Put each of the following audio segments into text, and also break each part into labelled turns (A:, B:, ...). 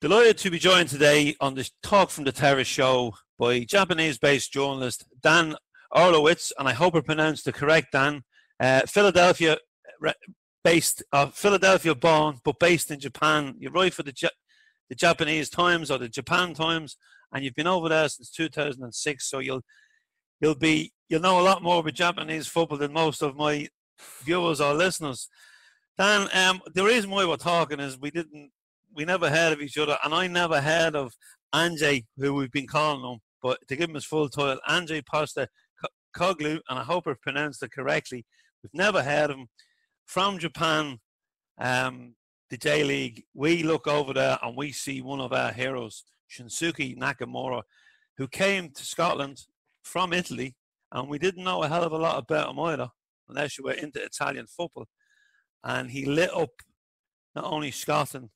A: Delighted to be joined today on the Talk from the Terrace show by Japanese-based journalist Dan Orlowitz, and I hope I pronounced the correct Dan. Philadelphia born, but based in Japan. You write for the Japanese Times or the Japan Times, and you've been over there since 2006. So you'll know a lot more about Japanese football than most of my viewers or listeners. Dan, the reason why we're talking is we never heard of each other, and I never heard of Ange, who we've been calling him, but to give him his full title, Ange Postecoglou, and I hope I've pronounced it correctly. We've never heard of him. From Japan, the J-League, we look over there and we see one of our heroes, Shinsuke Nakamura, who came to Scotland from Italy, and we didn't know a hell of a lot about him either, unless you were into Italian football. And he lit up not only Scotland,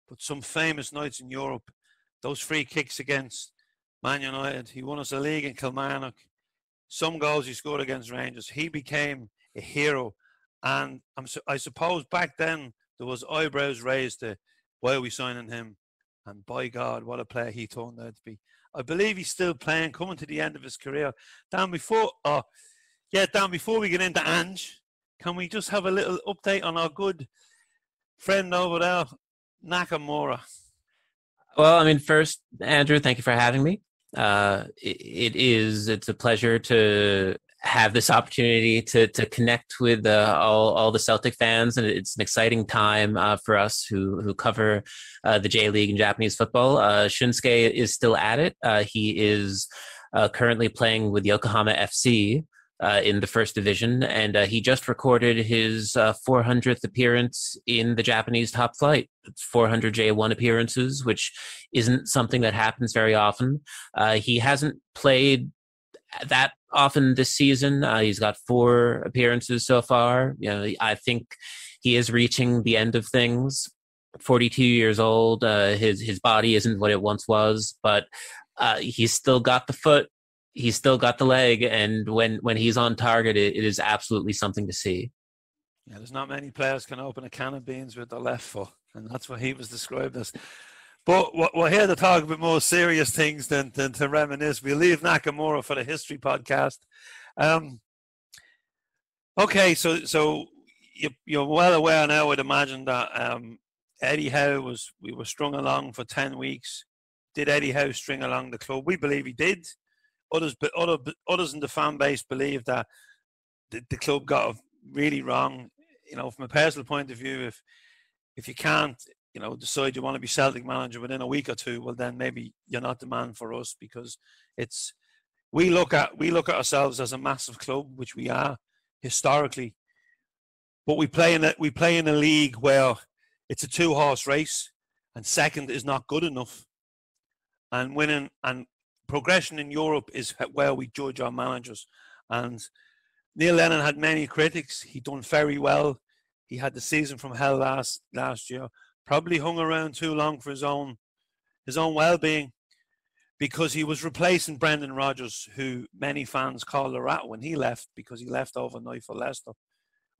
A: but some famous nights in Europe. Those free kicks against Man United. He won us a league in Kilmarnock. Some goals he scored against Rangers. He became a hero. And I suppose back then there was eyebrows raised to why are we signing him? And by God, what a player he turned out to be. I believe he's still playing, coming to the end of his career. Dan, before we get into Ange, can we just have a little update on our good friend over there, Nakamura?
B: Well, I mean, first, Andrew, thank you for having me. It's a pleasure to have this opportunity to connect with all the Celtic fans, and it's an exciting time for us who cover the J-League and Japanese football. Shinsuke is still at it. He is currently playing with Yokohama FC in the first division, and he just recorded his 400th appearance in the Japanese top flight. It's 400 J1 appearances, which isn't something that happens very often. He hasn't played that often this season. He's got 4 appearances so far. I think he is reaching the end of things. 42 years old. His body isn't what it once was, but he's still got the foot. He's still got the leg, and when he's on target, it is absolutely something to see.
A: Yeah, there's not many players can open a can of beans with their left foot, and that's what he was described as. But we're here to talk about more serious things than to reminisce. We'll leave Nakamura for the history podcast. Okay, so you're well aware now, I'd imagine, that Eddie Howe we were strung along for 10 weeks. Did Eddie Howe string along the club? We believe he did. Others in the fan base believe that the club got it really wrong. From a personal point of view, if you can't, decide you want to be Celtic manager within a week or two, well, then maybe you're not the man for us, because we look at ourselves as a massive club, which we are historically, but we play in a league where it's a 2-horse race, and second is not good enough, and winning and progression in Europe is where we judge our managers. And Neil Lennon had many critics. He done very well. He had the season from hell last year. Probably hung around too long for his own well-being, because he was replacing Brendan Rodgers, who many fans called a rat when he left, because he left overnight for Leicester.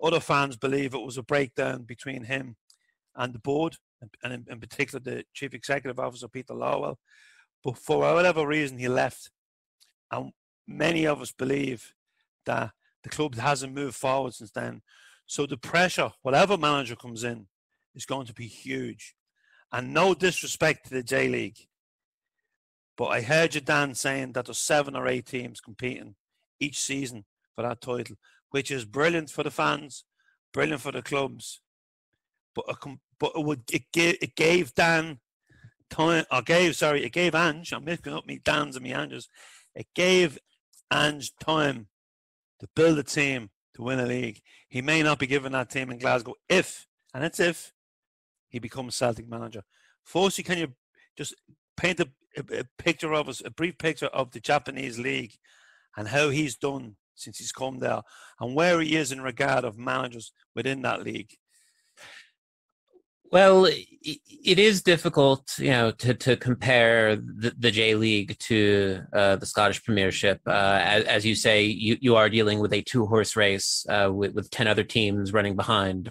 A: Other fans believe it was a breakdown between him and the board, and in particular the Chief Executive Officer, Peter Lawwell. But for whatever reason, he left. And many of us believe that the club hasn't moved forward since then. So the pressure, whatever manager comes in, is going to be huge. And no disrespect to the J-League, but I heard you, Dan, saying that there's 7 or 8 teams competing each season for that title, which is brilliant for the fans, brilliant for the clubs. But it gave Dan time, it gave Ange, I'm mixing up me Dans and me Anges, it gave Ange time to build a team to win a league. He may not be given that team in Glasgow if he becomes Celtic manager. Firstly, can you just paint a picture of us, a brief picture of the Japanese league and how he's done since he's come there, and where he is in regard of managers within that league?
B: Well, it is difficult, to compare the J League to the Scottish Premiership. As you say, you are dealing with a 2-horse race with 10 other teams running behind.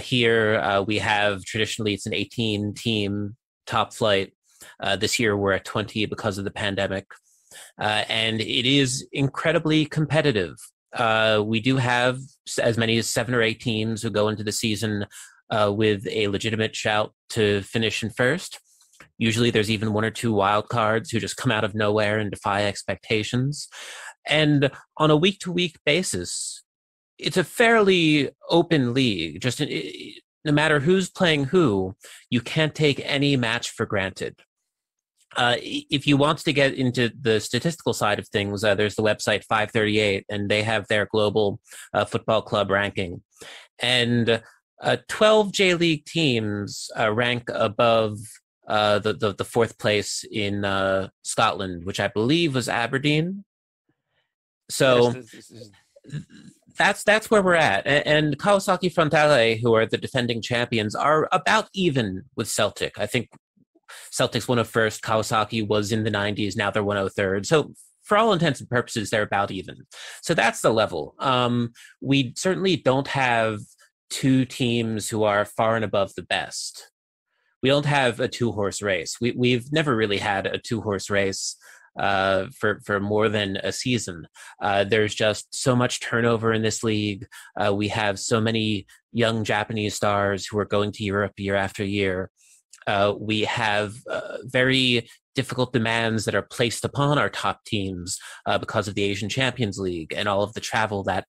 B: Here, we have traditionally it's an 18-team top flight. This year we're at 20 because of the pandemic. And it is incredibly competitive. We do have as many as 7 or 8 teams who go into the season with a legitimate shout to finish in first. Usually there's even 1 or 2 wild cards who just come out of nowhere and defy expectations. And on a week-to-week basis, it's a fairly open league. Just no matter who's playing who, you can't take any match for granted. If you want to get into the statistical side of things, there's the website 538, and they have their global football club ranking. And 12 J League teams rank above the 4th place in Scotland, which I believe was Aberdeen. So that's where we're at. And Kawasaki Frontale, who are the defending champions, are about even with Celtic. I think Celtic's 101st, Kawasaki was in the 90s, now they're 103rd. So for all intents and purposes, they're about even. So that's the level. We certainly don't have 2 teams who are far and above the best. We don't have a 2-horse race. We've never really had a 2-horse race for more than a season. There's just so much turnover in this league. We have so many young Japanese stars who are going to Europe year after year. We have very difficult demands that are placed upon our top teams because of the Asian Champions League and all of the travel that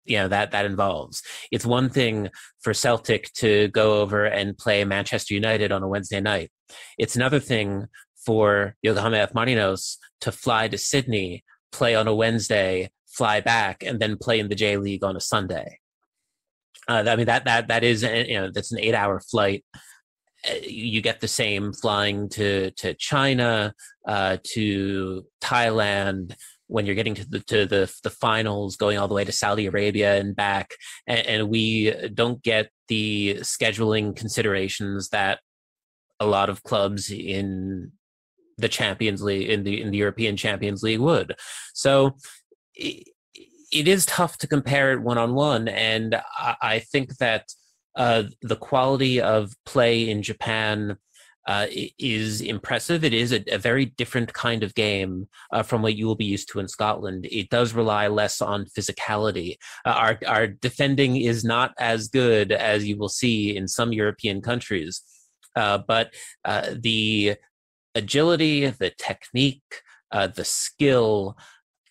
B: involves. It's one thing for Celtic to go over and play Manchester United on a Wednesday night. It's another thing for Yokohama F. Marinos to fly to Sydney, play on a Wednesday, fly back, and then play in the J League on a Sunday. I mean, that is, that's an 8-hour flight. You get the same flying to China, to Thailand, when you're getting to the finals, going all the way to Saudi Arabia and back, and we don't get the scheduling considerations that a lot of clubs in the Champions League, in the European Champions League would. So it is tough to compare it one-on-one, and I think that the quality of play in Japan is impressive. It is a very different kind of game from what you will be used to in Scotland. It does rely less on physicality. Our defending is not as good as you will see in some European countries, but the agility, the technique, the skill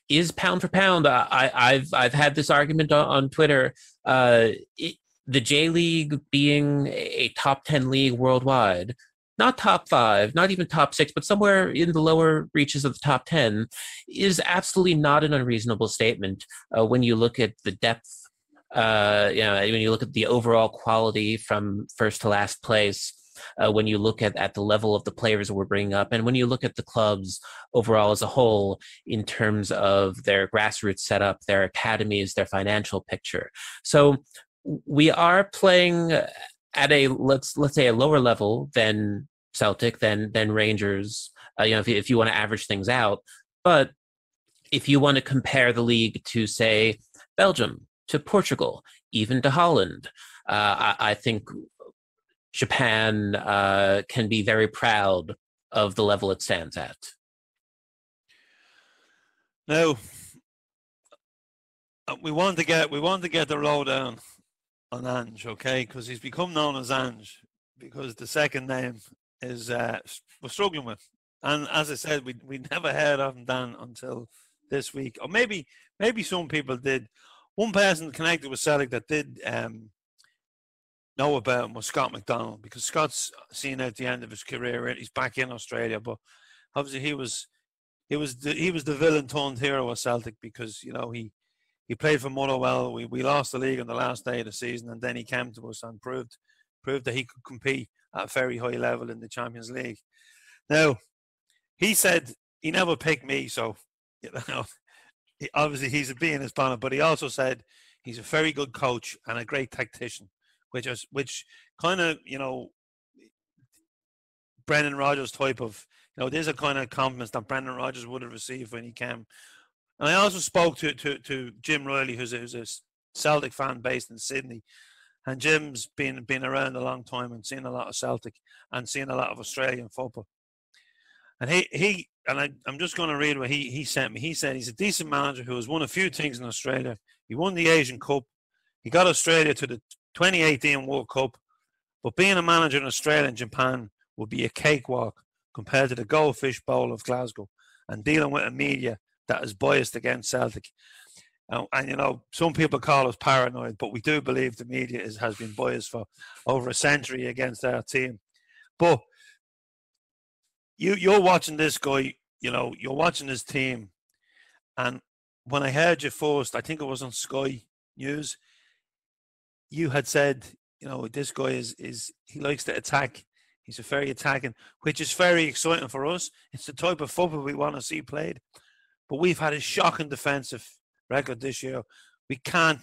B: is pound for pound. I've had this argument on Twitter. The J League being a top 10 league worldwide, not top 5, not even top 6, but somewhere in the lower reaches of the top 10, is absolutely not an unreasonable statement when you look at the depth, when you look at the overall quality from first to last place, when you look at the level of the players we're bringing up, and when you look at the clubs overall as a whole in terms of their grassroots setup, their academies, their financial picture. So we are playing at a let's say a lower level than Celtic, than Rangers. If you want to average things out, but if you want to compare the league to, say, Belgium, to Portugal, even to Holland, I think Japan can be very proud of the level it stands at.
A: Now, we want to get the lowdown on Ange, okay? Because he's become known as Ange because the second name is we're struggling with. And as I said, we never heard of him, Dan, until this week. Or maybe some people did. One person connected with Celtic that did know about him was Scott McDonald, because Scott's seen out the end of his career. He's back in Australia, but obviously he was the villain turned hero of Celtic, because he played for Motherwell. We lost the league on the last day of the season, and then he came to us and proved that he could compete at a very high level in the Champions League. Now, he said he never picked me, so obviously he's a bee in his bonnet, but he also said he's a very good coach and a great tactician, which kind of, Brendan Rodgers type of, there's a kind of compliments that Brendan Rodgers would have received when he came. And I also spoke to Jim Riley, who's a Celtic fan based in Sydney, And Jim's been around a long time and seen a lot of Celtic and seen a lot of Australian football. And I'm just going to read what he sent me. He said he's a decent manager who has won a few things in Australia. He won the Asian Cup. He got Australia to the 2018 World Cup. But being a manager in Australia and Japan would be a cakewalk compared to the Goldfish Bowl of Glasgow and dealing with a media that is biased against Celtic. And some people call us paranoid, but we do believe the media has been biased for over a century against our team. But you're watching this guy, you're watching his team. And when I heard you first, I think it was on Sky News, you had said, this guy he likes to attack. He's a very attacking, which is very exciting for us. It's the type of football we want to see played. But we've had a shocking defensive record this year. We can't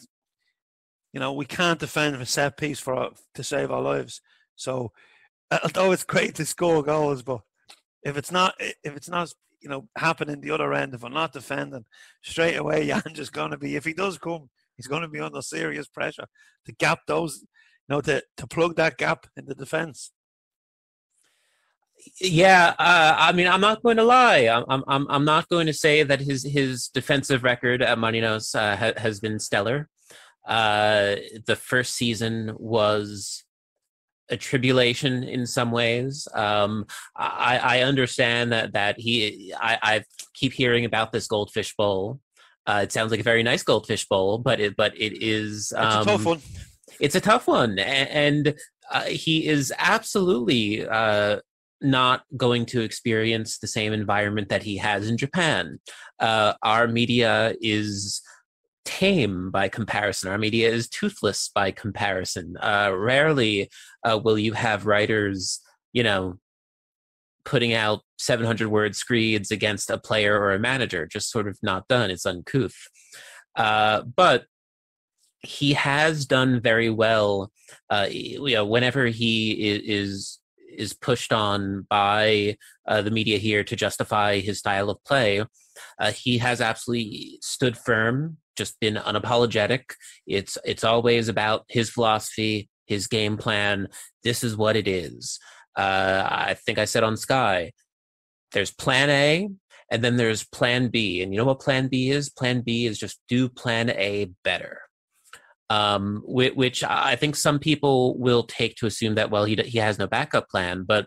A: defend a set piece to save our lives. So, although it's great to score goals, but if it's not happening the other end, if we're not defending, straight away, Ange is going to be, if he does come, he's going to be under serious pressure to gap those, to plug that gap in the defense.
B: Yeah, I mean, I'm not going to lie. I'm not going to say that his defensive record at Marinos has been stellar. The first season was a tribulation in some ways. I understand that I keep hearing about this Goldfish Bowl. It sounds like a very nice Goldfish Bowl, but it is
A: it's a tough one.
B: It's a tough one, and he is absolutely not going to experience the same environment that he has in Japan. Our media is tame by comparison. Our media is toothless by comparison. Rarely will you have writers, putting out 700-word screeds against a player or a manager. Just sort of not done. It's uncouth. But he has done very well. Whenever he is pushed on by the media here to justify his style of play, he has absolutely stood firm, just been unapologetic. It's always about his philosophy, his game plan. This is what it is. I think I said on Sky, there's plan A, and then there's plan B. And you know what plan B is? Plan B is just do plan A better. Which I think some people will take to assume that, well, he has no backup plan. But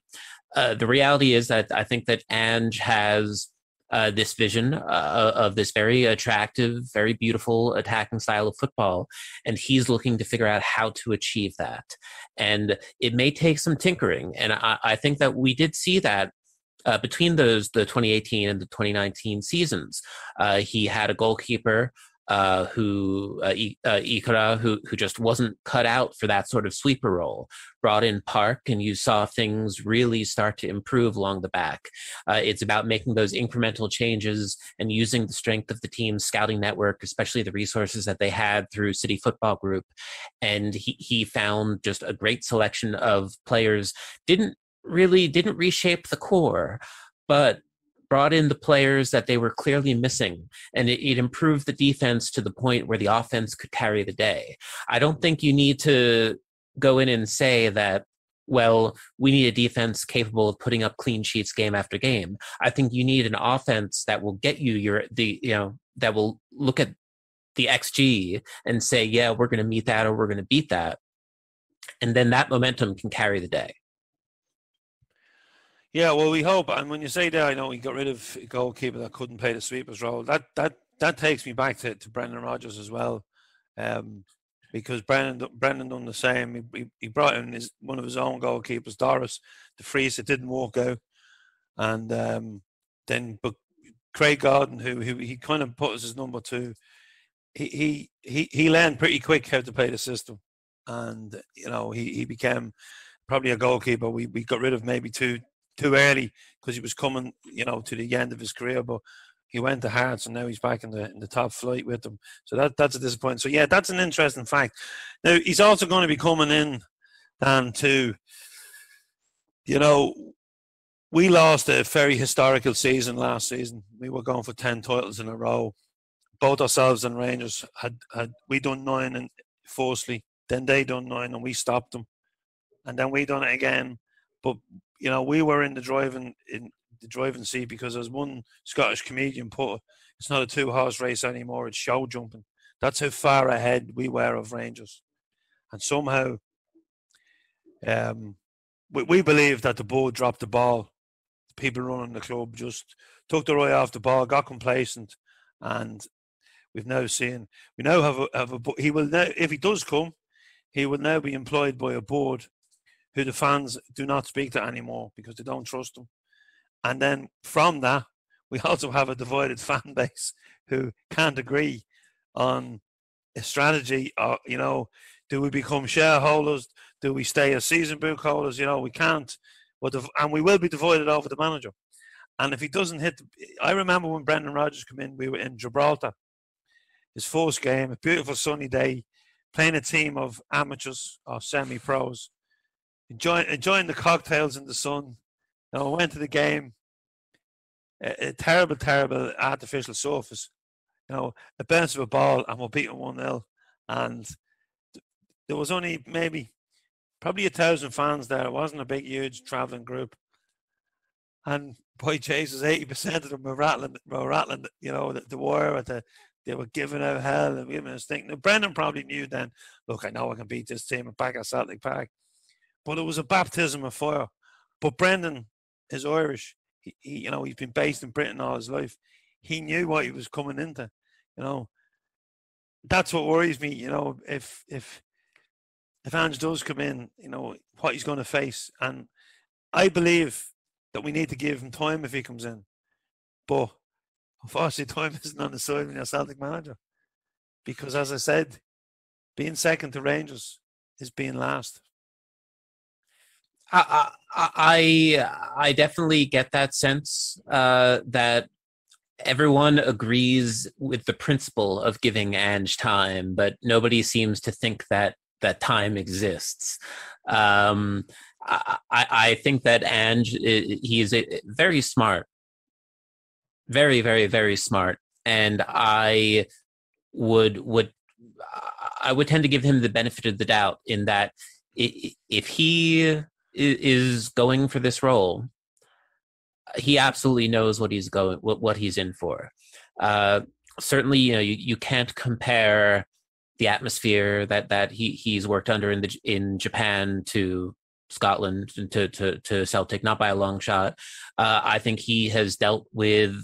B: the reality is that I think that Ange has this vision of this very attractive, very beautiful attacking style of football, and he's looking to figure out how to achieve that. And it may take some tinkering. And I think that we did see that between the 2018 and the 2019 seasons. He had a goalkeeper Ikara, who just wasn't cut out for that sort of sweeper role. Brought in Park, and you saw things really start to improve along the back. It's about making those incremental changes and using the strength of the team's scouting network, especially the resources that they had through City Football Group. And he found just a great selection of players. Didn't reshape the core, but brought in the players that they were clearly missing, and it improved the defense to the point where the offense could carry the day. I don't think you need to go in and say that, well, we need a defense capable of putting up clean sheets game after game. I think you need an offense that will get you that will look at the XG and say, yeah, we're going to meet that or we're going to beat that. And then that momentum can carry the day.
A: Yeah, well, we hope. And when you say that, I know we got rid of a goalkeeper that couldn't play the sweeper's role. That takes me back to Brendan Rodgers as well, because Brendan done the same. He brought in one of his own goalkeepers, Doris, to freeze. It didn't work out, and but Craig Gordon, who he kind of put as his number two, he learned pretty quick how to play the system, and he became probably a goalkeeper we got rid of maybe too early because he was coming, to the end of his career. But he went to Hearts, and now he's back in the top flight with them. So that's a disappointment. So yeah, that's an interesting fact. Now he's also going to be coming in, Dan, to, we lost a very historical season last season. We were going for 10 titles in a row. Both ourselves and Rangers had we done 9 and firstly, Then they done 9 and we stopped them. And then we done it again. But, we were in the driving seat because as one Scottish comedian put it, it's not a 2-horse race anymore, it's show jumping. That's how far ahead we were of Rangers. And somehow we believe that the board dropped the ball. The people running the club just took their eye off the ball, got complacent, and we now he will now, if he does come, he will now be employed by a board who the fans do not speak to anymore because they don't trust him. And then from that, we also have a divided fan base who can't agree on a strategy. Do we become shareholders? Do we stay as season book holders? We can't. And we will be divided over the manager. And if he doesn't I remember when Brendan Rodgers came in, we were in Gibraltar. His first game, a beautiful sunny day, playing a team of amateurs or semi-pros, enjoying the cocktails in the sun. Went to the game, a terrible, terrible artificial surface. A bounce of a ball, and we're beating 1-0. And there was only probably 1,000 fans there. It wasn't a big, huge travelling group. And boy, Jesus, 80% of them were rattling, the wire they were giving out hell and giving us things. Now, Brendan probably knew then, look, I know I can beat this team and back at Celtic Park. But it was a baptism of fire. But Brendan is Irish. He's been based in Britain all his life. He knew what he was coming into. That's what worries me. If Ange does come in, what he's going to face. And I believe that we need to give him time if he comes in. But unfortunately, time isn't on the side when you're Celtic manager. Because as I said, being second to Rangers is being last.
B: I definitely get that sense that everyone agrees with the principle of giving Ange time, but nobody seems to think that time exists. I think that Ange, he is very smart, very, very, very smart, and I would tend to give him the benefit of the doubt in that if he is going for this role, he absolutely knows what he's in for. Certainly, you can't compare the atmosphere that he's worked under in Japan to Scotland and to Celtic, not by a long shot. I think he has dealt with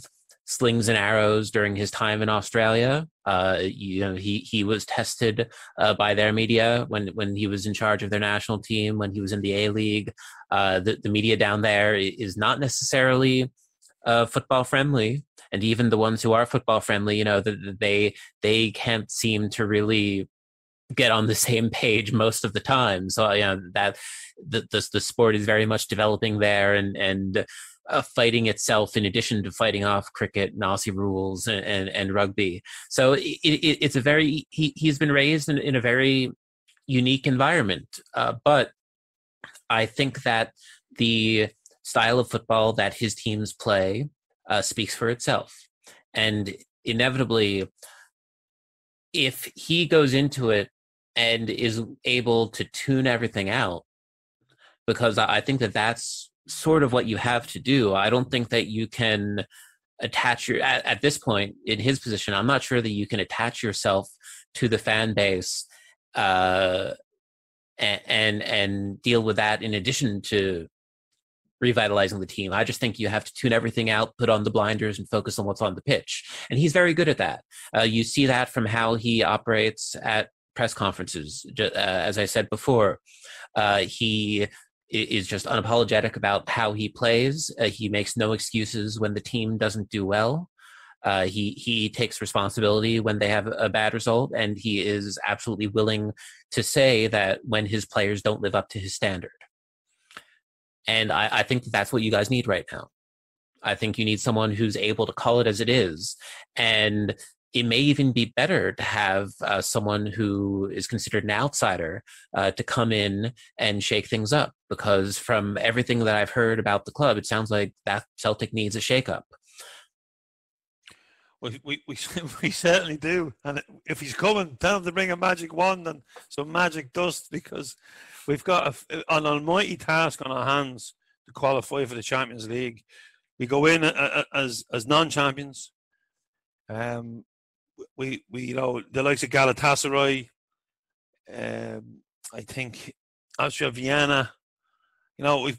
B: slings and arrows during his time in Australia. He was tested by their media when he was in charge of their national team, when he was in the A-League. The media down there is not necessarily football friendly, and even the ones who are football friendly, they can't seem to really get on the same page most of the time. So that the sport is very much developing there and fighting itself in addition to fighting off cricket and Aussie rules and rugby. So it's a very he's been raised in a very unique environment. But I think that the style of football that his teams play speaks for itself. And inevitably, if he goes into it and is able to tune everything out, because I think that that's sort of what you have to do. I don't think that you can attach at this point in his position, I'm not sure that you can attach yourself to the fan base and deal with that in addition to revitalizing the team. I just think you have to tune everything out, put on the blinders, and focus on what's on the pitch. And he's very good at that. You see that from how he operates at press conferences. As I said before, he is just unapologetic about how he plays. He makes no excuses when the team doesn't do well. He takes responsibility when they have a bad result, and he is absolutely willing to say that when his players don't live up to his standard. And I think that's what you guys need right now. I think you need someone who's able to call it as it is. And it may even be better to have someone who is considered an outsider to come in and shake things up, because from everything that I've heard about the club, it sounds like that Celtic needs a shakeup.
A: We certainly do. And if he's coming, tell him to bring a magic wand and some magic dust, because we've got an almighty task on our hands to qualify for the Champions League. We go in as non-champions. We the likes of Galatasaray. I think Austria Vienna. And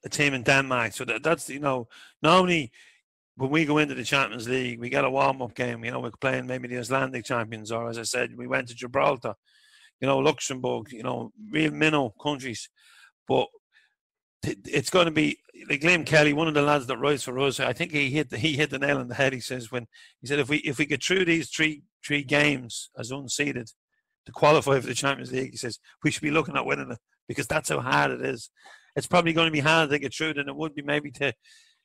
A: a team in Denmark. So that's normally when we go into the Champions League, we get a warm-up game. We're playing maybe the Icelandic champions, or as I said, we went to Gibraltar. Luxembourg. Real minnow countries, but it's going to be like Liam Kelly, one of the lads that writes for us. I think he hit the nail on the head. He said if we get through these three games as unseeded to qualify for the Champions League, he says we should be looking at winning it, because that's how hard it is. It's probably going to be harder to get through than it would be maybe to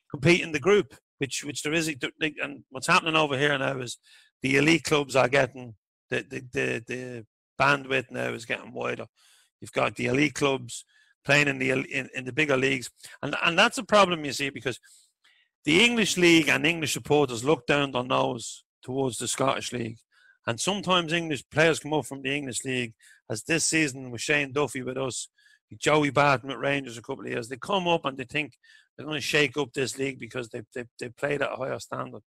A: compete in the group, which there is. And what's happening over here now is the elite clubs are getting the bandwidth now is getting wider. You've got the elite clubs playing in the bigger leagues, and that's a problem, you see, because the English league and English supporters look down their nose towards the Scottish league, and sometimes English players come up from the English league, as this season with Shane Duffy with us, Joey Barton with Rangers a couple of years. They come up and they think they're going to shake up this league because they played at a higher standard,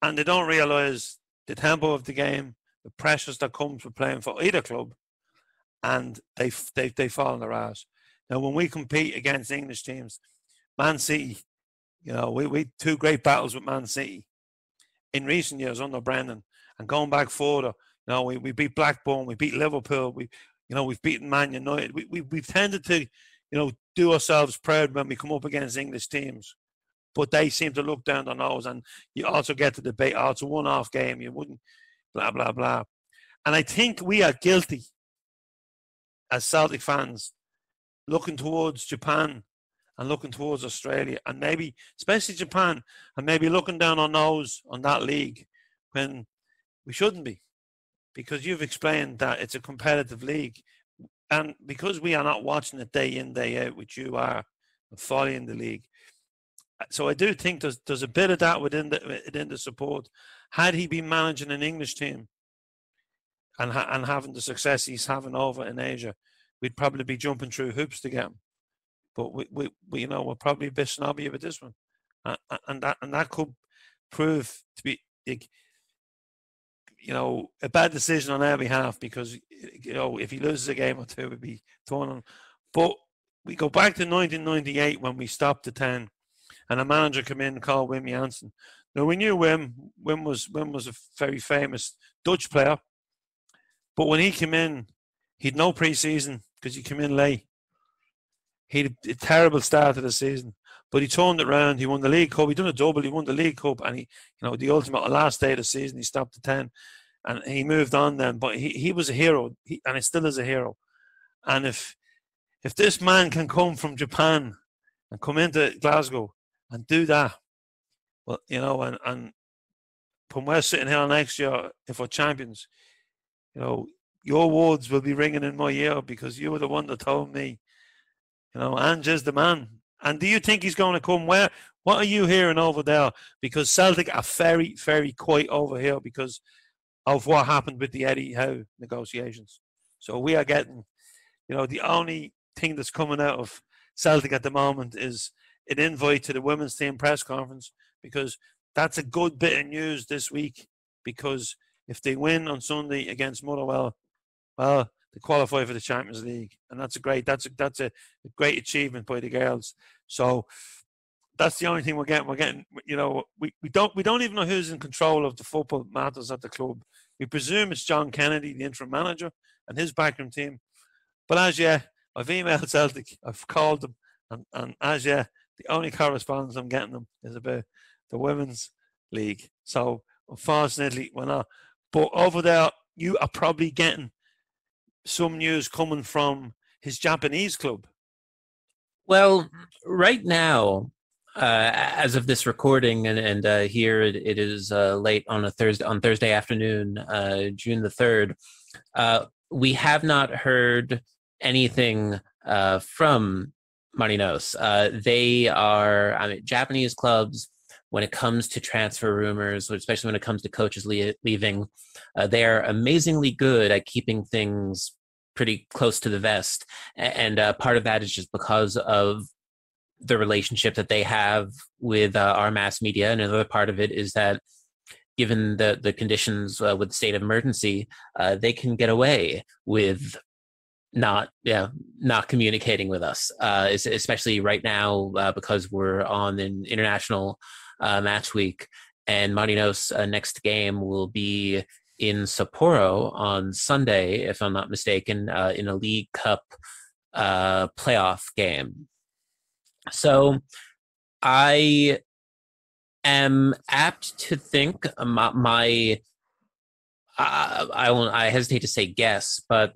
A: and they don't realise the tempo of the game, the pressures that comes with playing for either club, and they fall in their ass. Now, when we compete against English teams, Man City, we two great battles with Man City in recent years under Brendan, and going back further, we beat Blackburn, we beat Liverpool, we've beaten Man United. We've tended to, do ourselves proud when we come up against English teams, but they seem to look down their nose, and you also get the debate, it's a one-off game, you wouldn't, blah, blah, blah. And I think we are guilty as Celtic fans, looking towards Japan and looking towards Australia, and maybe, especially Japan, and maybe looking down our nose on that league when we shouldn't be, because you've explained that it's a competitive league, and because we are not watching it day in, day out, which you are, following the league. So I do think there's a bit of that within the support. Had he been managing an English team and having the success he's having over in Asia, we'd probably be jumping through hoops to get him. But we're probably a bit snobby with this one, and that could prove to be a bad decision on our behalf, because if he loses a game or two, we'd be thrown on. But we go back to 1998 when we stopped the 10, and a manager came in called Wim Jansen. Now, we knew Wim was a very famous Dutch player, but when he came in, he'd no pre-season because he came in late. He had a terrible start to the season, but he turned it around. He won the League Cup. He done a double. He won the League Cup, and the ultimate last day of the season, he stopped the 10, and he moved on then. But he was a hero, and he still is a hero. And if this man can come from Japan and come into Glasgow and do that, well, and when we're sitting here next year, if we're champions, your words will be ringing in my ear, because you were the one that told me, Ange is the man. And do you think he's going to come? What are you hearing over there? Because Celtic are very, very quiet over here because of what happened with the Eddie Howe negotiations. So we are getting, the only thing that's coming out of Celtic at the moment is an invite to the women's team press conference, because that's a good bit of news this week, because if they win on Sunday against Motherwell, well, they qualify for the Champions League, and that's a great achievement by the girls. So that's the only thing we're getting. We're getting, we don't even know who's in control of the football matters at the club. We presume it's John Kennedy, the interim manager, and his backroom team. But as yet, I've emailed Celtic, I've called them, and as yet, the only correspondence I'm getting them is about the women's league. So unfortunately, we're not. But over there, you are probably getting some news coming from his Japanese club.
B: Well, right now, as of this recording, and here it is late on Thursday afternoon, June the 3rd, we have not heard anything from Marinos. They are, I mean, Japanese clubs, when it comes to transfer rumors, especially when it comes to coaches leaving, they are amazingly good at keeping things pretty close to the vest. And part of that is just because of the relationship that they have with our mass media. And another part of it is that given the conditions with the state of emergency, they can get away with not communicating with us, especially right now because we're on an international match week, and Marinos' next game will be in Sapporo on Sunday, if I'm not mistaken, in a League Cup playoff game. So I am apt to think I hesitate to say guess, but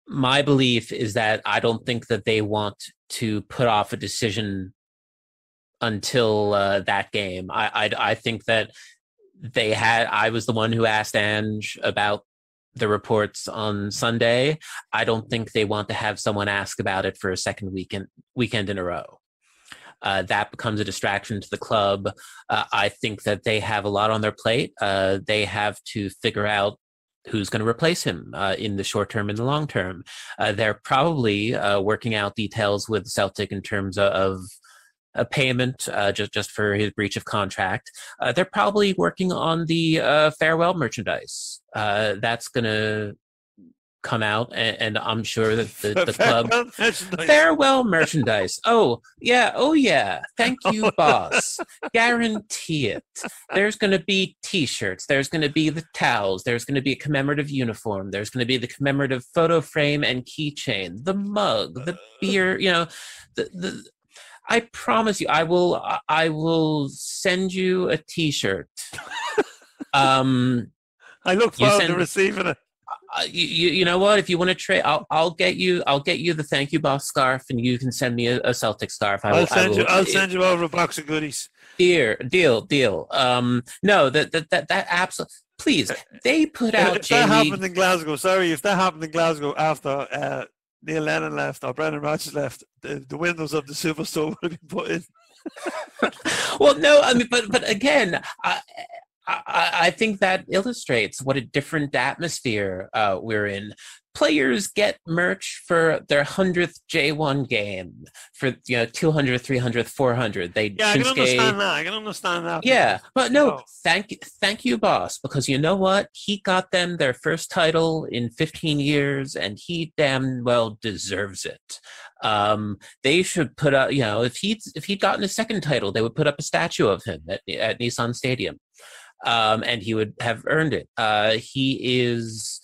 B: my belief is that I don't think that they want to put off a decision until that game. I think that I was the one who asked Ange about the reports on Sunday. I don't think they want to have someone ask about it for a second weekend in a row. That becomes a distraction to the club. I think that they have a lot on their plate. They have to figure out who's going to replace him in the short term and the long term. They're probably working out details with Celtic in terms of a payment just for his breach of contract. They're probably working on the farewell merchandise. That's going to come out, and I'm sure that the club farewell merchandise. Oh yeah. Thank you, boss. Guarantee it. There's going to be T-shirts. There's going to be the towels. There's going to be a commemorative uniform. There's going to be the commemorative photo frame and keychain, the mug, the beer. The I promise you, I will send you a T-shirt.
A: I look forward to receiving it.
B: You know what? If you want to trade, I'll get you the thank you boss scarf, and you can send me a Celtic scarf. I'll
A: send you over a box of goodies.
B: Deal. No, that absolutely. Please, they put out.
A: If that happened in Glasgow, if that happened in Glasgow after Neil Lennon left or Brendan Rodgers left, the windows of the Superstore would have been put in.
B: Well, no, I mean, but again, I think that illustrates what a different atmosphere we're in. Players get merch for their 100th J1 game, for 200th, 300th, 400th. I
A: can understand that.
B: Yeah, but no, thank you, boss, because you know what? He got them their first title in 15 years, and he damn well deserves it. They should put up, if he'd gotten a second title, they would put up a statue of him at Nissan Stadium. And he would have earned it. He is,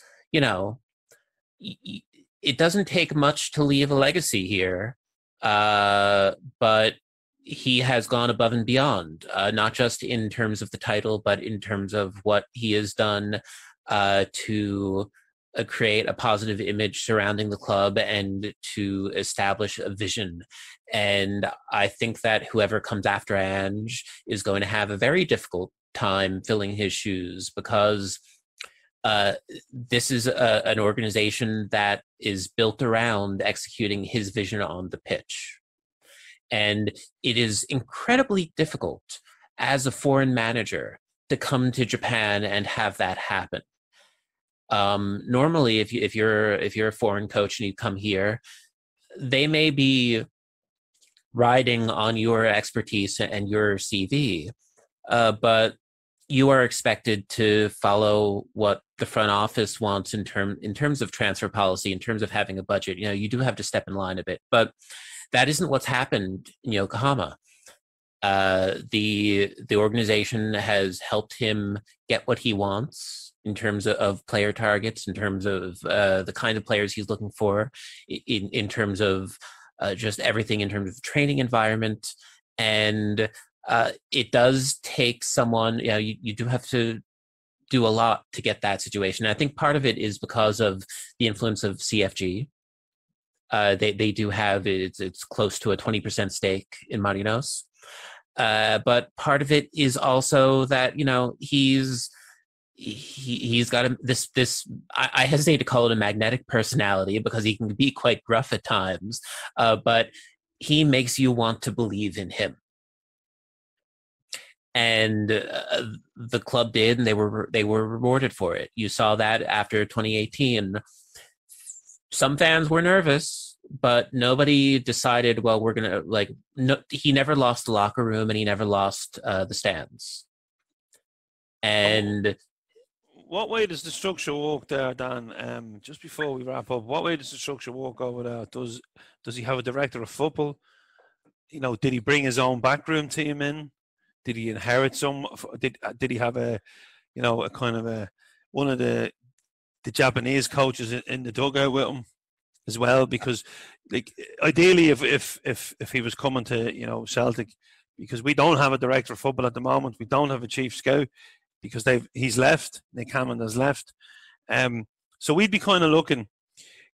B: it doesn't take much to leave a legacy here, but he has gone above and beyond, not just in terms of the title, but in terms of what he has done to create a positive image surrounding the club and to establish a vision. And I think that whoever comes after Ange is going to have a very difficult time filling his shoes, because this is an organization that is built around executing his vision on the pitch. And it is incredibly difficult as a foreign manager to come to Japan and have that happen. Normally, if you're a foreign coach and you come here, they may be riding on your expertise and your CV, but you are expected to follow what the front office wants in terms of transfer policy, in terms of having a budget. You do have to step in line a bit, but that isn't what's happened in Yokohama. The organization has helped him get what he wants in terms of player targets, in terms of the kind of players he's looking for, in terms of just everything, in terms of training environment. And it does take someone, you do have to do a lot to get that situation. I think part of it is because of the influence of CFG. They do have, it's close to a 20% stake in Marinos. But part of it is also that, he's got this I hesitate to call it a magnetic personality, because he can be quite gruff at times, but he makes you want to believe in him. And the club did, and they were rewarded for it. You saw that after 2018. Some fans were nervous, but nobody decided, well, we're gonna he never lost the locker room, and he never lost the stands. And
A: what way does the structure work there, Dan? Just before we wrap up, what way does the structure work over there? Does he have a director of football? Did he bring his own backroom team in? Did he inherit some? Did he have a kind of one of the Japanese coaches in the dugout with him as well? Because ideally, if he was coming to Celtic, because we don't have a director of football at the moment, we don't have a chief scout because he's left. Nick Hammond has left, so we'd be kind of looking.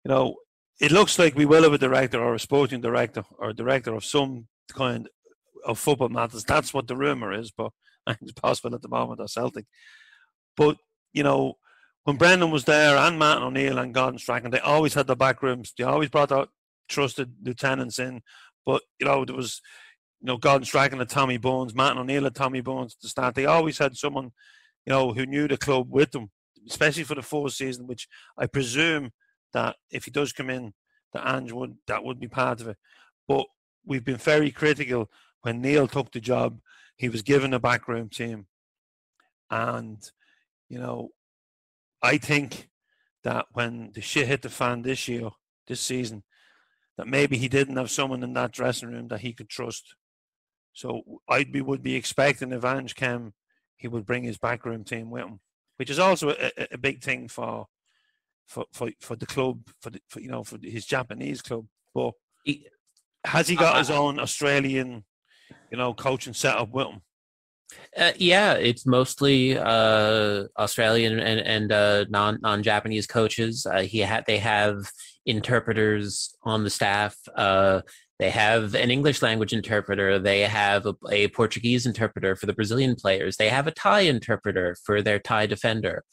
A: It looks like we will have a director or a sporting director or a director of some kind of football matters. That's what the rumour is, but it's possible at the moment at Celtic. But, when Brendan was there and Matt O'Neill and Gordon Strachan, they always had the back rooms. They always brought out trusted lieutenants in. But, there was, Gordon Strachan and Tommy Bones, Matt O'Neill and Tommy Bones to start. They always had someone, who knew the club with them, especially for the fourth season, which I presume that if he does come in, that would be part of it. But we've been very critical. When Neil took the job, he was given a backroom team. And, I think that when the shit hit the fan this season, that maybe he didn't have someone in that dressing room that he could trust. So would be expecting if Ange came, he would bring his backroom team with him, which is also a big thing for the club, for his Japanese club. But has he got his own Australian, coaching setup with him?
B: Yeah, it's mostly Australian and non-Japanese coaches. They have interpreters on the staff. They have an English language interpreter. They have a Portuguese interpreter for the Brazilian players. They have a Thai interpreter for their Thai defender.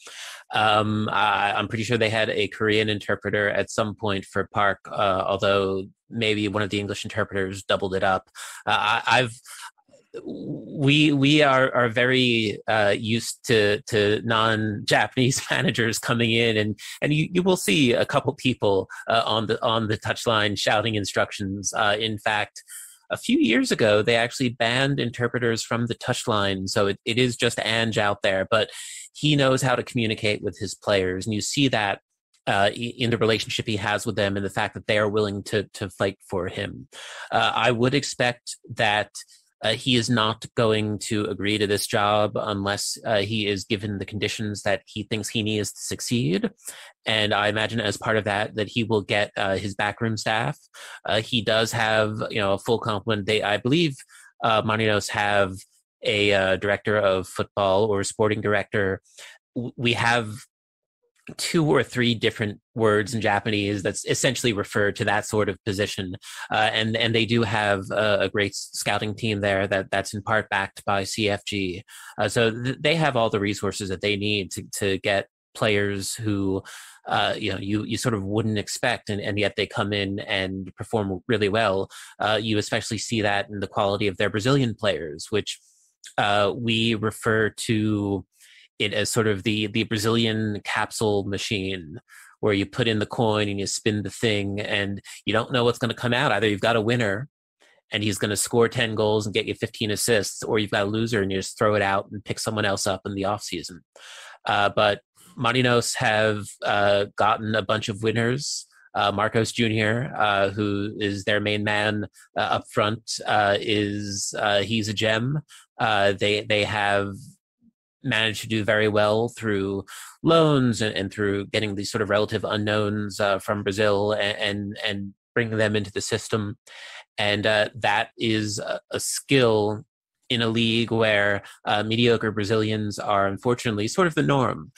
B: I'm pretty sure they had a Korean interpreter at some point for Park, although maybe one of the English interpreters doubled it up. We are very used to non-Japanese managers coming in, and you will see a couple people on the touchline shouting instructions. In fact, a few years ago, they actually banned interpreters from the touchline, so it is just Ange out there, but he knows how to communicate with his players, and you see that in the relationship he has with them and the fact that they are willing to fight for him. I would expect that he is not going to agree to this job unless he is given the conditions that he thinks he needs to succeed. And I imagine as part of that he will get his backroom staff. He does have, a full complement. I believe Marinos have a director of football or sporting director. We have 2 or 3 different words in Japanese that's essentially refer to that sort of position. And they do have a great scouting team there that's in part backed by CFG. So they have all the resources that they need to get players who, you sort of wouldn't expect, and yet they come in and perform really well. You especially see that in the quality of their Brazilian players, which we refer to it as sort of the Brazilian capsule machine, where you put in the coin and you spin the thing and you don't know what's going to come out. Either you've got a winner and he's going to score 10 goals and get you 15 assists, or you've got a loser and you just throw it out and pick someone else up in the offseason. But Marinos have gotten a bunch of winners. Marcos Jr., who is their main man up front, he's a gem. They have managed to do very well through loans and through getting these sort of relative unknowns from Brazil and bringing them into the system. And that is a skill in a league where mediocre Brazilians are unfortunately sort of the norm.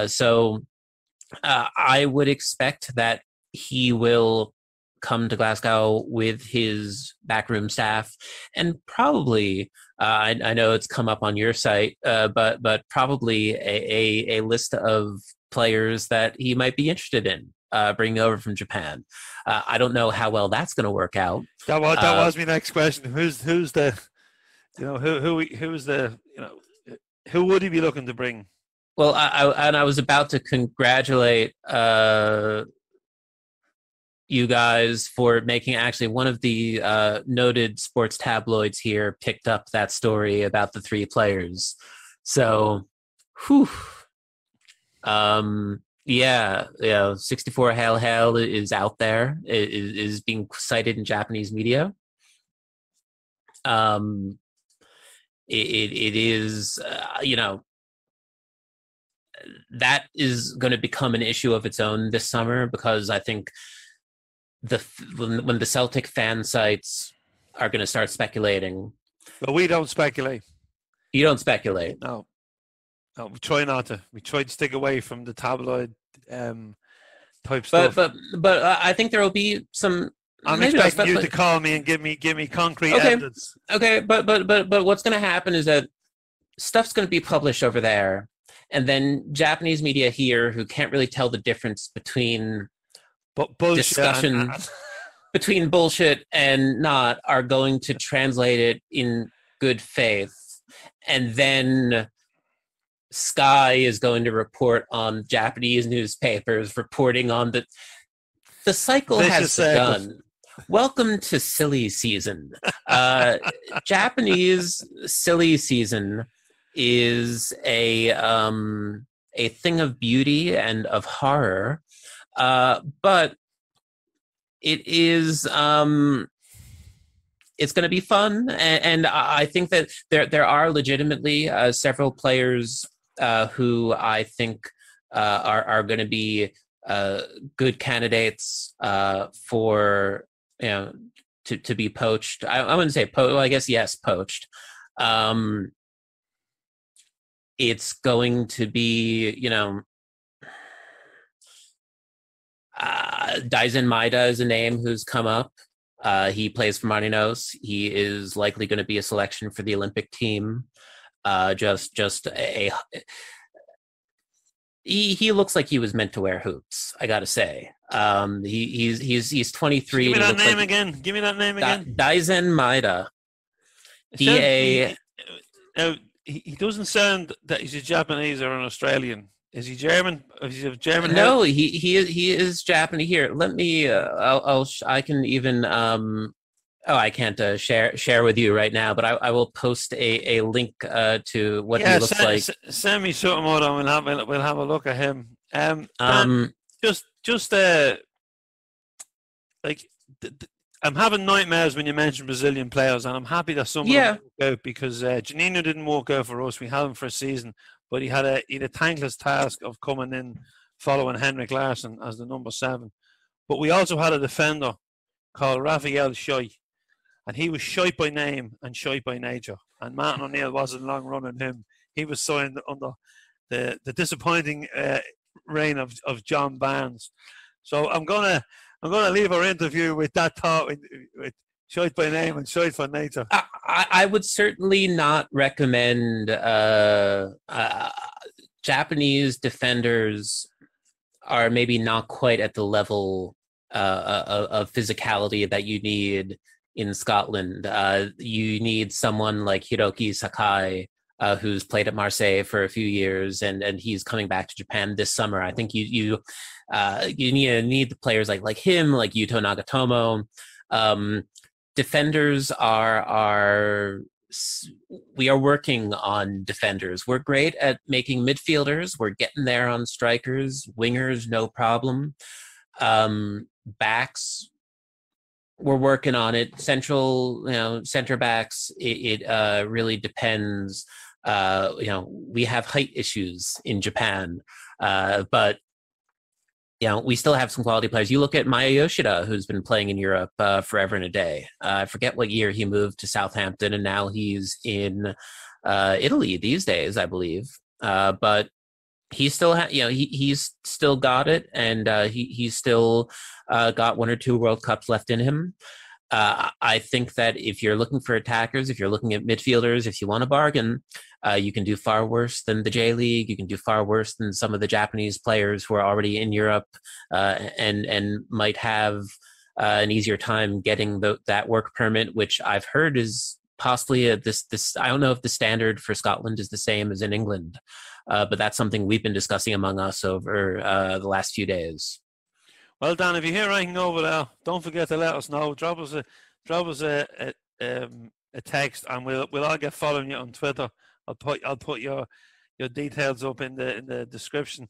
B: So I would expect that he will come to Glasgow with his backroom staff, and probably I know it's come up on your site, but probably a list of players that he might be interested in. bringing over from Japan. I don't know how well that's going to work out.
A: That was my next question. Who's the, who's the, who would he be looking to bring?
B: Well, I was about to congratulate you guys for making actually one of the noted sports tabloids here picked up that story about the 3 players. So, whew. 64 Hail Hail is out there, is being cited in Japanese media. It is, that is going to become an issue of its own this summer, because I think when the Celtic fan sites are going to start speculating.
A: But we don't speculate.
B: You don't speculate.
A: No, we try not to. We try to stick away from the tabloid type stuff.
B: But I think there will be some.
A: I'm expecting you to call me and give me concrete evidence.
B: Okay, but what's going to happen is that stuff's going to be published over there, and then Japanese media here, who can't really tell the difference between discussion between bullshit and not, are going to translate it in good faith, and then Sky is going to report on Japanese newspapers reporting on the cycle has begun. Welcome to silly season. Japanese silly season is a thing of beauty and of horror, but it is it's going to be fun, and I think that there are legitimately several players who I think are going to be good candidates for to be poached. I wouldn't say poached. Well, I guess yes, poached. It's going to be Daisen Maeda is a name who's come up. He plays for Marinos. He is likely going to be a selection for the Olympic team. He looks like he was meant to wear hoops, I gotta say. He's 23.
A: Give me that name again. Give me that name again.
B: Daisen Maeda.
A: He doesn't sound that he's a Japanese or an Australian. Is he German? Is he of German?
B: No, he is Japanese. Here, let me. I can even. I can't share with you right now, but I will post a link to what he looks like.
A: Send me something more, and we'll have a look at him. I'm having nightmares when you mention Brazilian players, and I'm happy that some of them work out, because Janino didn't work out for us. We had him for a season, but he had a thankless task of coming in following Henrik Larsson as the number 7. But we also had a defender called Rafael Schei, and he was shite by name and shite by nature. And Martin O'Neill wasn't long running him. He was signed under the disappointing reign of John Barnes. So I'm gonna leave our interview with that thought, with shite by name and shite for nature.
B: I would certainly not recommend Japanese defenders are maybe not quite at the level of physicality that you need in Scotland. You need someone like Hiroki Sakai, who's played at Marseille for a few years, and he's coming back to Japan this summer. I think you need the players like him, like Yuto Nagatomo. Defenders we are working on defenders. We're great at making midfielders. We're getting there on strikers, wingers, no problem. Backs, we're working on it. Center backs, it really depends. We have height issues in Japan, but we still have some quality players. You look at Maya Yoshida, who's been playing in Europe forever and a day. I forget what year he moved to Southampton, and now he's in Italy these days, I believe. But he still he's still got it, and he's still got 1 or 2 World Cups left in him. I think that if you're looking for attackers, if you're looking at midfielders, if you want to bargain, you can do far worse than the J League. You can do far worse than some of the Japanese players who are already in Europe and might have an easier time getting that work permit, which I've heard is possibly this. I don't know if the standard for Scotland is the same as in England, but that's something we've been discussing among us over the last few days.
A: Well, Dan, if you hear anything over there, don't forget to let us know. Drop us a text, and we'll all get following you on Twitter. I'll put your details up in the description.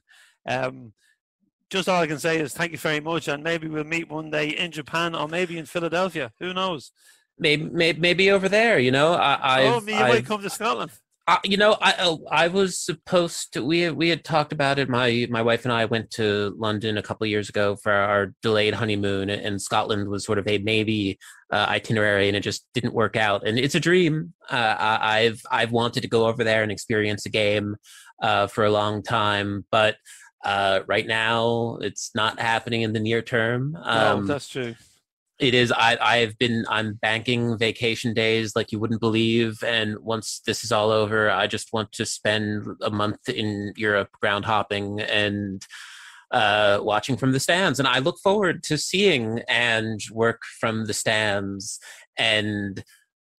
A: Just all I can say is thank you very much, and maybe we'll meet one day in Japan or maybe in Philadelphia. Who knows?
B: Maybe over there. You might
A: come to Scotland.
B: I was supposed to. We had talked about it. My wife and I went to London a couple of years ago for our delayed honeymoon, and Scotland was sort of a maybe itinerary, and it just didn't work out. And it's a dream. I've wanted to go over there and experience a game for a long time, but right now it's not happening in the near term.
A: No, that's true.
B: It is. I'm banking vacation days like you wouldn't believe. And once this is all over, I just want to spend a month in Europe ground hopping and watching from the stands. And I look forward to seeing Ange work from the stands and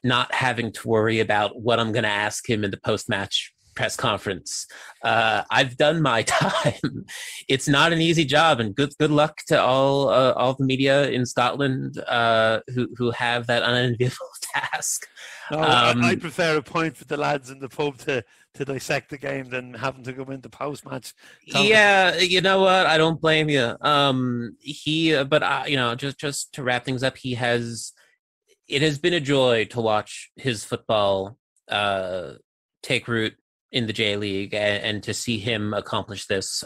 B: not having to worry about what I'm going to ask him in the post-match press conference. I've done my time. It's not an easy job, and good luck to all the media in Scotland who have that unenviable task.
A: No, I prefer a point for the lads in the pub to dissect the game than having to go into post-match.
B: Yeah, you know what? I don't blame you. Just to wrap things up, it has been a joy to watch his football take root in the J League and to see him accomplish this.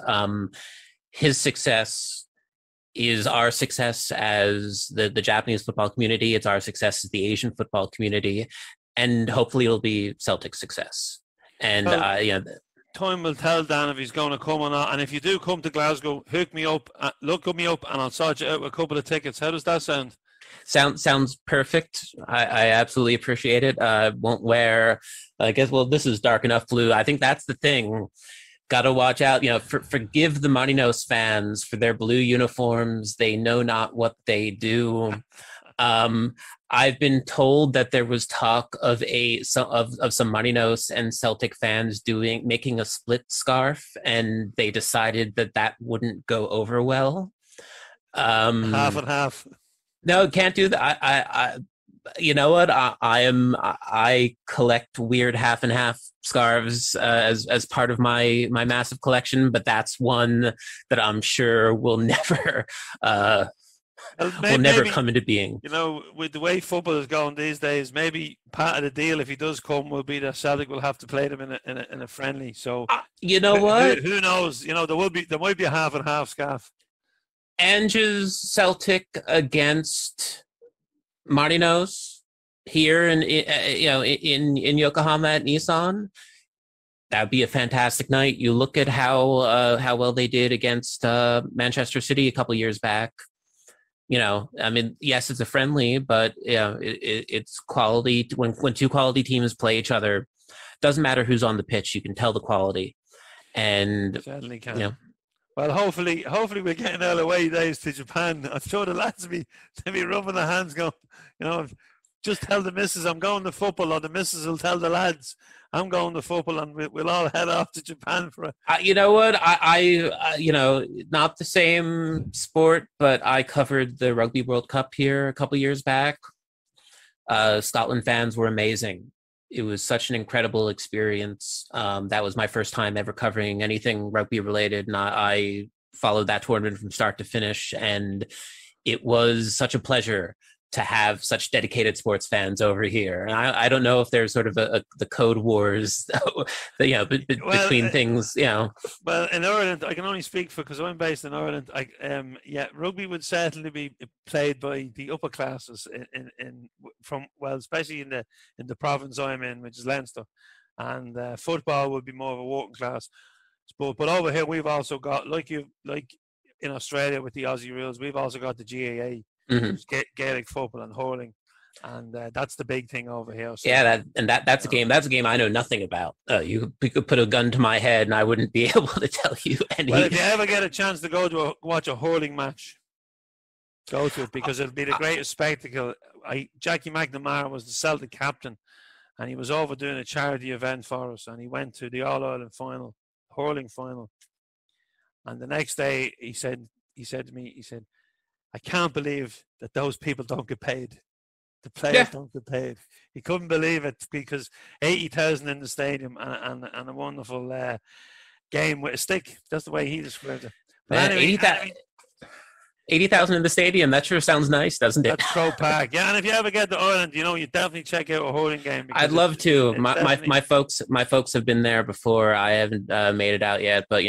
B: His success is our success as the Japanese football community. It's our success as the Asian football community, and hopefully it'll be Celtic's success. And
A: time will tell, Dan, if he's going to come or not. And if you do come to Glasgow, look me up, and I'll sort you out with a couple of tickets. How does that sound?
B: Sounds perfect. I absolutely appreciate it. Won't wear, I guess, well, this is dark enough blue. I think that's the thing. Got to watch out, forgive the Marinos fans for their blue uniforms. They know not what they do. I've been told that there was talk of some Marinos and Celtic fans making a split scarf, and they decided that wouldn't go over well.
A: Half and half.
B: No, can't do that. I you know what? I collect weird half and half scarves as part of my massive collection, but that's one that I'm sure will never come into being.
A: With the way football is going these days, maybe part of the deal, if he does come, will be that Celtic will have to play them in a friendly. So
B: you know what?
A: Who knows? There might be a half and half scarf.
B: Ange's Celtic against Marinos here in Yokohama at Nissan. That would be a fantastic night. You look at how well they did against Manchester City a couple years back. Yes, it's a friendly, but it's quality. When two quality teams play each other, doesn't matter who's on the pitch. You can tell the quality, and
A: certainly can. Well, hopefully we're getting out of the way days to Japan. I'm sure the lads will be rubbing their hands going, just tell the missus I'm going to football, or the missus will tell the lads I'm going to football, and we'll all head off to Japan for it.
B: You know what? I not the same sport, but I covered the Rugby World Cup here a couple years back. Scotland fans were amazing. It was such an incredible experience. That was my first time ever covering anything rugby related, and I followed that tournament from start to finish. And it was such a pleasure to have such dedicated sports fans over here. And I don't know if there's sort of the code wars, between things.
A: Well, in Ireland, I can only speak because I'm based in Ireland. Rugby would certainly be played by the upper classes especially in the province I'm in, which is Leinster, and football would be more of a working class. But over here, we've also got like in Australia with the Aussie rules, we've also got the GAA.
B: Mm-hmm.
A: Gaelic football and hurling. And that's the big thing over here. So,
B: yeah, that's a game. That's a game I know nothing about. You could put a gun to my head, and I wouldn't be able to tell you any.
A: Well, if you ever get a chance to go to watch a hurling match, go to it, because it'll be the greatest spectacle. Jackie McNamara was the Celtic captain, and he was over doing a charity event for us, and he went to the All Ireland final, hurling final. And the next day, he said to me, I can't believe that those people don't get paid. The players don't get paid. He couldn't believe it, because 80,000 in the stadium and a wonderful game with a stick. That's the way he described it.
B: Man, anyway, 80,000 in the stadium. That sure sounds nice, doesn't it?
A: That's Croke Park. Yeah, and if you ever get to Ireland, you definitely check out a hurling game.
B: I'd love to. My folks have been there before. I haven't made it out yet, but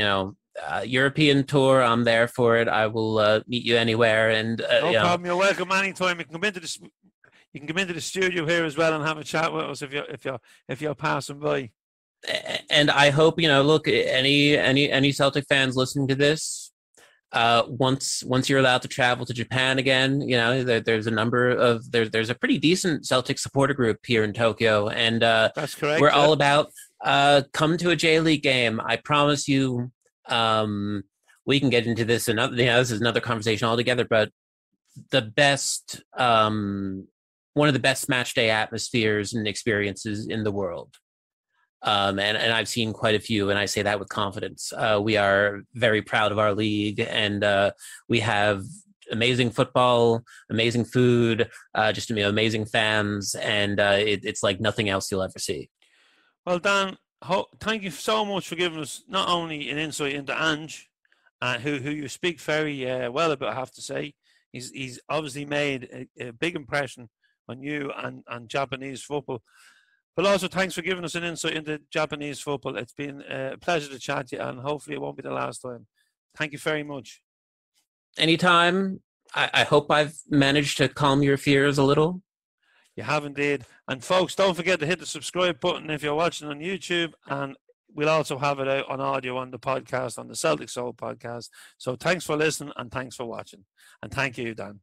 B: European tour, I'm there for it. I will meet you anywhere. And
A: no problem. You're welcome anytime. You can come into the studio here as well and have a chat with us if you're passing by.
B: And I hope look, any Celtic fans listening to this, once you're allowed to travel to Japan again, there's a number of there's a pretty decent Celtic supporter group here in Tokyo, and
A: that's correct.
B: We're all about come to a J League game. I promise you. We can get into this another. This is another conversation altogether. But the best. One of the best match day atmospheres and experiences in the world. And I've seen quite a few, and I say that with confidence. We are very proud of our league, and we have amazing football, amazing food, just amazing fans, and it's like nothing else you'll ever see.
A: Well, Dan, thank you so much for giving us not only an insight into Ange, who you speak very well about, I have to say. He's obviously made a big impression on you and Japanese football. But also, thanks for giving us an insight into Japanese football. It's been a pleasure to chat to you, and hopefully it won't be the last time. Thank you very much.
B: Anytime. I hope I've managed to calm your fears a little.
A: You have indeed. And folks, don't forget to hit the subscribe button if you're watching on YouTube, and we'll also have it out on audio on the podcast, on the Celtic Soul podcast. So thanks for listening, and thanks for watching. And thank you, Dan.